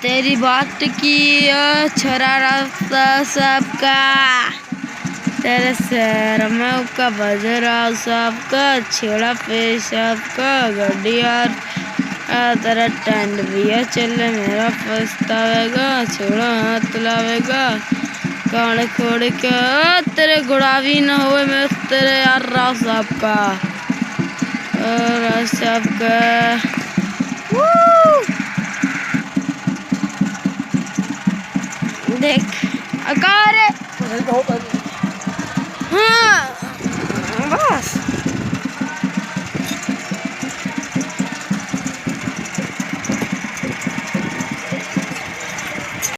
तेरी बात की छरारा सबका तेरे सर में का बजरा सबका छेड़ा पे सबका गड्डियार तेरा टैंड भी है चले मेरा पछतावेगा छेड़ा हाथ लावेगा कान खोड़ के तेरे गुड़ावी न होए मैं तेरे यार राव सबका देख अकार